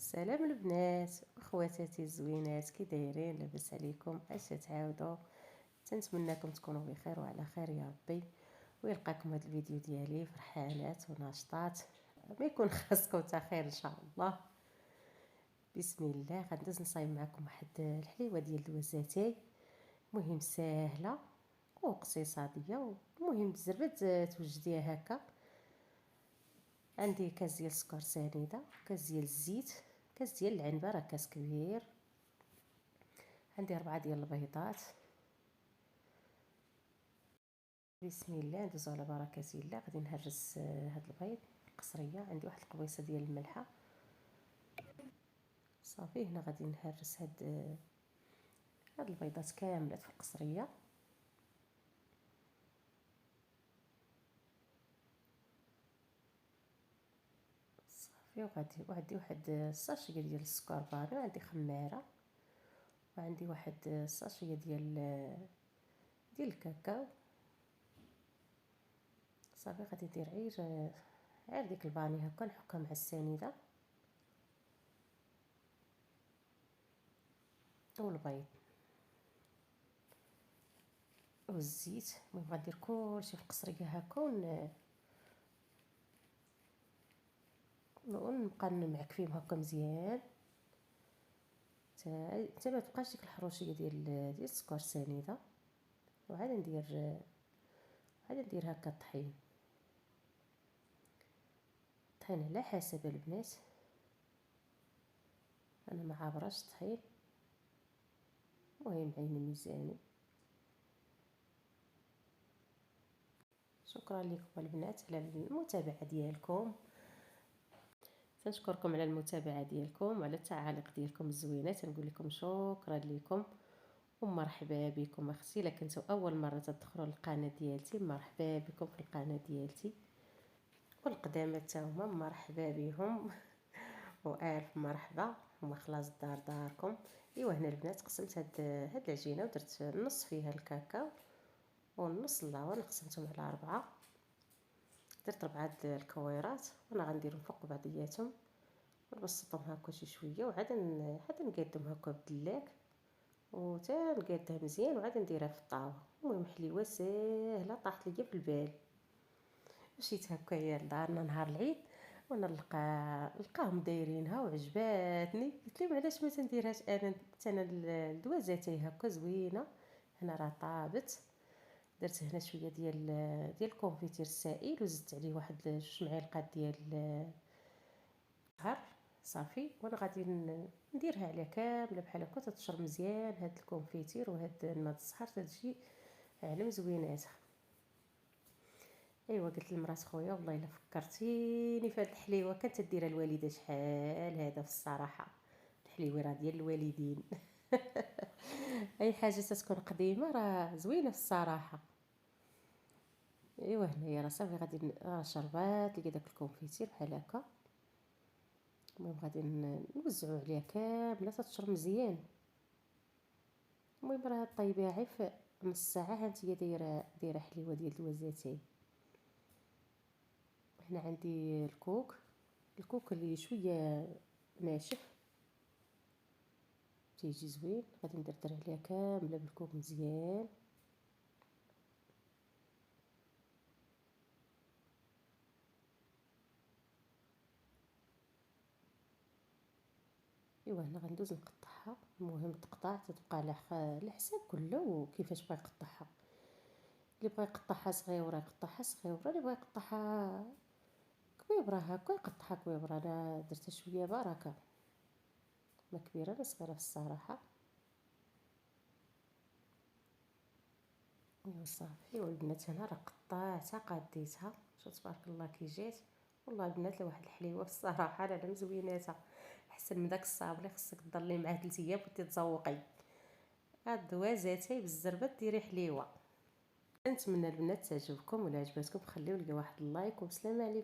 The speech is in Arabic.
سلام البنات اخواتاتي الزوينات، كي دايرين؟ لاباس عليكم؟ اش تعاودوا؟ تنتمنىكم تكونوا بخير وعلى خير يا ربي، ويلقاكم هذا الفيديو ديالي فرحانات وناشطات، ما يكون خاصكم تا خير ان شاء الله. بسم الله. غندوز نصايب معكم واحد الحليوه ديال الوزاتي، مهم ساهله واقتصاديه، ومهم بزاف توجديها هكا. عندي كاس ديال السكر سنيده، كاس ديال الزيت، كاس ديال العنبه راه كاس كبير، عندي 4 ديال البيضات. بسم الله، ندوزو على بركه الله. غادي نهرس هاد البيض قصريه. عندي واحد القبيصه ديال الملحه صافي. هنا غادي نهرس هاد البيضات كاملات في القصريه. صافي. وعندي واحد الساشيه ديال السكر باني، وعندي خماره، وعندي واحد الساشيه ديال الكاكاو. صافي. غادي ندير غير ديك الفاني هكا، نحكها مع السنيده والبيض والزيت. المهم غندير كلشي في القصريه هكا ونبقى نمعك فيهم هكا مزيان حتى ما تبقاش ديك الحروشيه ديال السكر سنيده. وعاد ندير هكا الطحين على حسب البنات، انا ما عابراش الطحين، المهم عيني ميزاني. شكرا لكم البنات على المتابعه ديالكم، تنشكركم على المتابعه ديالكم وعلى التعاليق ديالكم الزوينه. تنقول لكم شكرا لكم ومرحبا بكم. اختي الا كنتو اول مره تدخلوا للقناه ديالتي، مرحبا بكم في القناه ديالتي، والقدامى تا هما مرحبا بهم والف مرحبا. هما خلاص داركم. ايوا هنا البنات قسمت هاد العجينه ودرت النص فيها الكاكاو والنص اللافا، قسمتهم على 4. درت 4 الكويرات وانا غنديرهم فوق بعضياتهم ونبسطهم هكا شي شويه، وعاد نقادهم هكا بدلاك وتا نقادها مزيان، وعاد نديرها في الطاوه. المهم حليوه ساهله طاحت ليا في البال. مشيت هكايا لدارنا نهار العيد وانا لقاهم دايرينها وعجباتني، قلت لهم علاش ما تنديرهاش انا الدوازاتي هكا زوينه. هنا راه طابت. درت هنا شويه ديال الكونفيتير السائل، وزدت عليه واحد 2 معالق ديال الزهر صافي. وانا غادي نديرها عليها كامله بحال هكا تتشرب مزيان هاد الكونفيتير وهاد الماء الزهر، تتجي على مزويناتها. ايوا قلت لمرات خويا والله الا فكرتيني في هاد الحليوه كانت ديرها الوالده شحال هذا. في الصراحه الحليوه راه ديال الوالدين اي حاجه تتكون قديمه راه زوينه في الصراحه. ايوا هنايا راه صافي غادي شربات لي داك الكونفيتير بحال هكا. المهم غادي نوزعو عليها كامله تتشرب مزيان. المهم راه طيبيها غير في نص ساعه هانتيا دايره حليوه ديال الوزاتي. هنا عندي الكوك اللي شويه ناشف تيجي زوين. غادي ندردر عليها كامله بالكوك مزيان. ايوا هنا غندوز نقطعها. المهم تقطع تتبقى على حساب كله وكيفاش بغى يقطعها. اللي بغى يقطعها صغيره يقطعها صغيره، اللي بغى يقطعها كبيبره هكا يقطعها كبيبره. انا درتها شويه بركه، ما كبيره لا صغيره في الصراحه. ايوا صافي. والبنات هنا راه قطعتها قاديتها، شوف تبارك الله كي جات. والله البنات واحد الحليوه في الصراحه على مزويناتها، احسن من داك الصابلي خصك تضلي معاه 3 ايام وتتذوقي. هاد دوازاتي بالزربه ديري حليوه. نتمنى البنات تعجبكم، ولا عجبتكم خليو لي واحد اللايك وبسلامه عليكم.